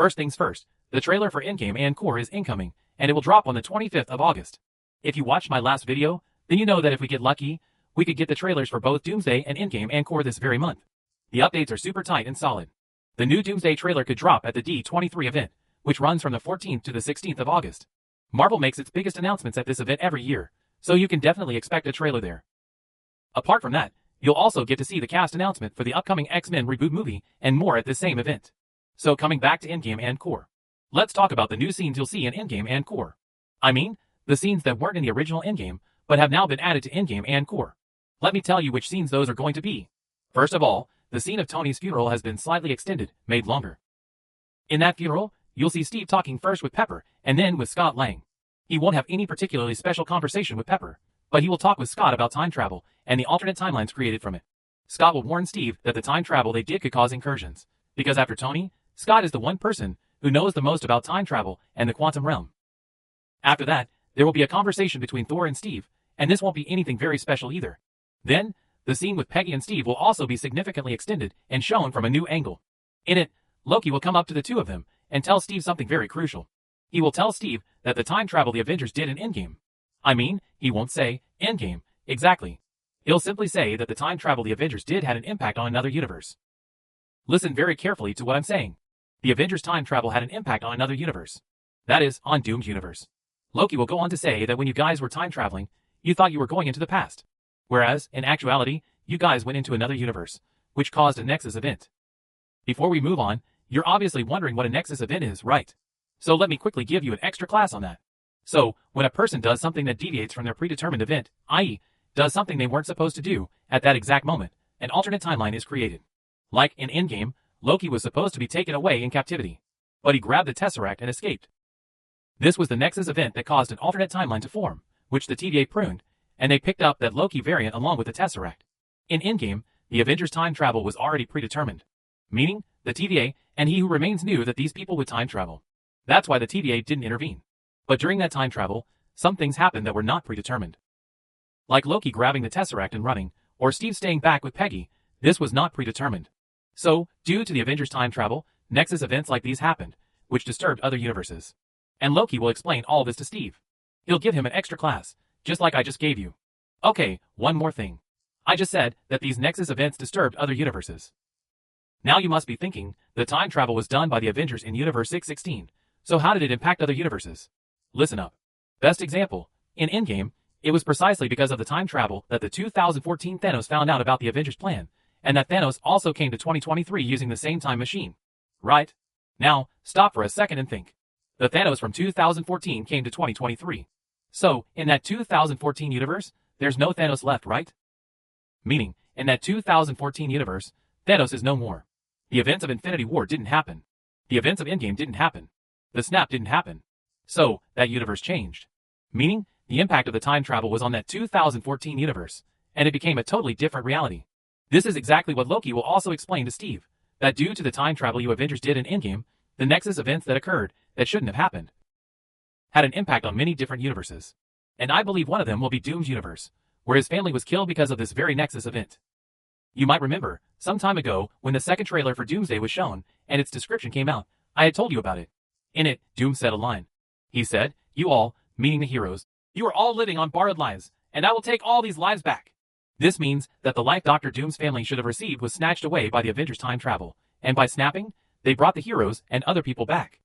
First things first, the trailer for Endgame and Core is incoming, and it will drop on the 25th of August. If you watched my last video, then you know that if we get lucky, we could get the trailers for both Doomsday and Endgame and Core this very month. The updates are super tight and solid. The new Doomsday trailer could drop at the D23 event, which runs from the 14th to the 16th of August. Marvel makes its biggest announcements at this event every year, so you can definitely expect a trailer there. Apart from that, you'll also get to see the cast announcement for the upcoming X-Men reboot movie and more at this same event. So coming back to Endgame and Core. Let's talk about the new scenes you'll see in Endgame and Core. I mean, the scenes that weren't in the original Endgame, but have now been added to Endgame and Core. Let me tell you which scenes those are going to be. First of all, the scene of Tony's funeral has been slightly extended, made longer. In that funeral, you'll see Steve talking first with Pepper, and then with Scott Lang. He won't have any particularly special conversation with Pepper, but he will talk with Scott about time travel and the alternate timelines created from it. Scott will warn Steve that the time travel they did could cause incursions, because after Tony, Scott is the one person who knows the most about time travel and the quantum realm. After that, there will be a conversation between Thor and Steve, and this won't be anything very special either. Then, the scene with Peggy and Steve will also be significantly extended and shown from a new angle. In it, Loki will come up to the two of them and tell Steve something very crucial. He will tell Steve that the time travel the Avengers did in Endgame. I mean, he won't say, Endgame, exactly. He'll simply say that the time travel the Avengers did had an impact on another universe. Listen very carefully to what I'm saying. The Avengers' time travel had an impact on another universe. That is, on Doom's universe. Loki will go on to say that when you guys were time traveling, you thought you were going into the past. Whereas, in actuality, you guys went into another universe, which caused a Nexus event. Before we move on, you're obviously wondering what a Nexus event is, right? So let me quickly give you an extra class on that. So, when a person does something that deviates from their predetermined event, i.e., does something they weren't supposed to do, at that exact moment, an alternate timeline is created. Like in Endgame, Loki was supposed to be taken away in captivity, but he grabbed the Tesseract and escaped. This was the Nexus event that caused an alternate timeline to form, which the TVA pruned, and they picked up that Loki variant along with the Tesseract. In Endgame, the Avengers' time travel was already predetermined, meaning the TVA and He Who Remains knew that these people would time travel. That's why the TVA didn't intervene. But during that time travel, some things happened that were not predetermined. Like Loki grabbing the Tesseract and running, or Steve staying back with Peggy, this was not predetermined. So, due to the Avengers' time travel, Nexus events like these happened, which disturbed other universes. And Loki will explain all this to Steve. He'll give him an extra class, just like I just gave you. Okay, one more thing. I just said that these Nexus events disturbed other universes. Now you must be thinking, the time travel was done by the Avengers in Universe 616, so how did it impact other universes? Listen up. Best example, in Endgame, it was precisely because of the time travel that the 2014 Thanos found out about the Avengers' plan, and that Thanos also came to 2023 using the same time machine. Right? Now, stop for a second and think. The Thanos from 2014 came to 2023. So, in that 2014 universe, there's no Thanos left, right? Meaning, in that 2014 universe, Thanos is no more. The events of Infinity War didn't happen. The events of Endgame didn't happen. The snap didn't happen. So, that universe changed. Meaning, the impact of the time travel was on that 2014 universe, and it became a totally different reality. This is exactly what Loki will also explain to Steve, that due to the time travel you Avengers did in Endgame, the Nexus events that occurred, that shouldn't have happened, had an impact on many different universes. And I believe one of them will be Doom's universe, where his family was killed because of this very Nexus event. You might remember, some time ago, when the second trailer for Doomsday was shown, and its description came out, I had told you about it. In it, Doom said a line. He said, "You all, meaning the heroes, you are all living on borrowed lives, and I will take all these lives back." This means that the life Dr. Doom's family should have received was snatched away by the Avengers' time travel, and by snapping, they brought the heroes and other people back.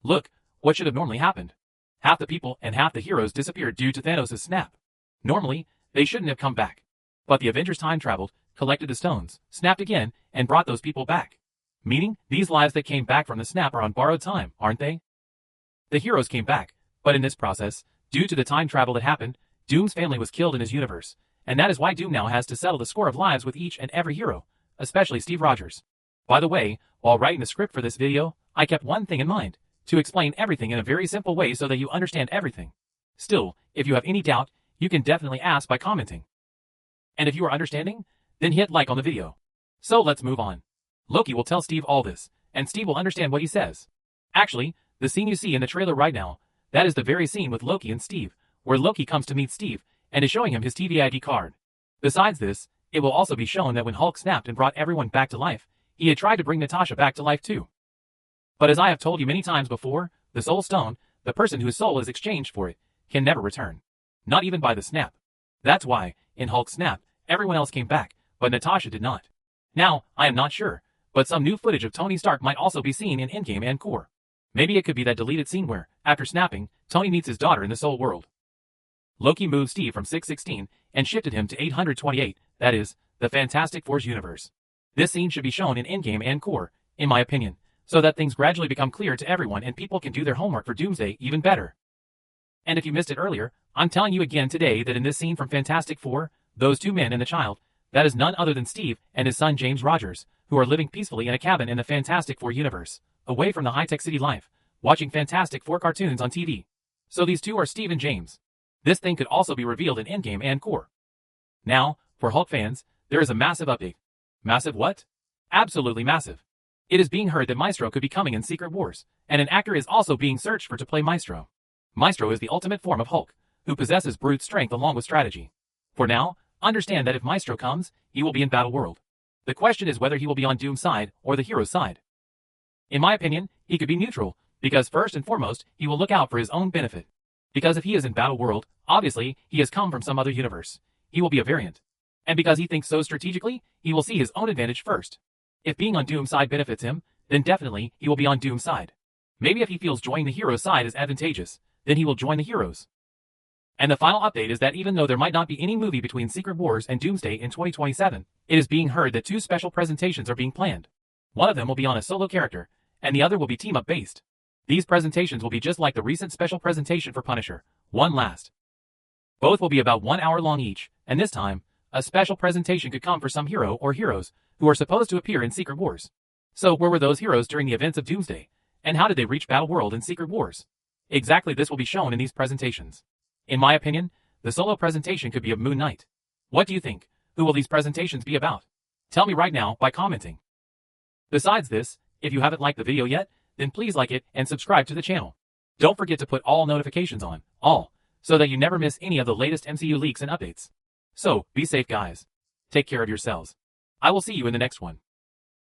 Look, what should have normally happened? Half the people and half the heroes disappeared due to Thanos' snap. Normally, they shouldn't have come back. But the Avengers time traveled, collected the stones, snapped again, and brought those people back. Meaning, these lives that came back from the snap are on borrowed time, aren't they? The heroes came back, but in this process, due to the time travel that happened, Doom's family was killed in his universe, and that is why Doom now has to settle the score of lives with each and every hero, especially Steve Rogers. By the way, while writing the script for this video, I kept one thing in mind, to explain everything in a very simple way so that you understand everything. Still, if you have any doubt, you can definitely ask by commenting. And if you are understanding, then hit like on the video. So let's move on. Loki will tell Steve all this, and Steve will understand what he says. Actually, the scene you see in the trailer right now, that is the very scene with Loki and Steve, where Loki comes to meet Steve, and is showing him his TVA ID card. Besides this, it will also be shown that when Hulk snapped and brought everyone back to life, he had tried to bring Natasha back to life too. But as I have told you many times before, the Soul Stone, the person whose soul is exchanged for it, can never return. Not even by the snap. That's why, in Hulk's snap, everyone else came back, but Natasha did not. Now, I am not sure, but some new footage of Tony Stark might also be seen in Endgame and Core. Maybe it could be that deleted scene where, after snapping, Tony meets his daughter in the Soul World. Loki moved Steve from 616 and shifted him to 828, that is, the Fantastic Four's universe. This scene should be shown in Endgame and Core, in my opinion, so that things gradually become clear to everyone and people can do their homework for Doomsday even better. And if you missed it earlier, I'm telling you again today that in this scene from Fantastic Four, those two men and the child, that is none other than Steve and his son James Rogers, who are living peacefully in a cabin in the Fantastic Four universe, away from the high-tech city life, watching Fantastic Four cartoons on TV. So these two are Steve and James. This thing could also be revealed in Endgame and Core. Now, for Hulk fans, there is a massive update. Massive what? Absolutely massive. It is being heard that Maestro could be coming in Secret Wars, and an actor is also being searched for to play Maestro. Maestro is the ultimate form of Hulk, who possesses brute strength along with strategy. For now, understand that if Maestro comes, he will be in Battle World. The question is whether he will be on Doom's side or the hero's side. In my opinion, he could be neutral, because first and foremost, he will look out for his own benefit. Because if he is in Battle World, obviously, he has come from some other universe. He will be a variant. And because he thinks so strategically, he will see his own advantage first. If being on Doom's side benefits him, then definitely he will be on Doom's side. Maybe if he feels joining the hero's side is advantageous, then he will join the heroes. And the final update is that even though there might not be any movie between Secret Wars and Doomsday in 2027, it is being heard that two special presentations are being planned. One of them will be on a solo character, and the other will be team-up based. These presentations will be just like the recent special presentation for Punisher, One Last. Both will be about 1 hour long each, and this time, a special presentation could come for some hero or heroes who are supposed to appear in Secret Wars. So where were those heroes during the events of Doomsday? And how did they reach Battle World in Secret Wars? Exactly this will be shown in these presentations. In my opinion, the solo presentation could be of Moon Knight. What do you think? Who will these presentations be about? Tell me right now by commenting. Besides this, if you haven't liked the video yet, then please like it and subscribe to the channel. Don't forget to put all notifications on, all, so that you never miss any of the latest MCU leaks and updates. So, be safe guys. Take care of yourselves. I will see you in the next one.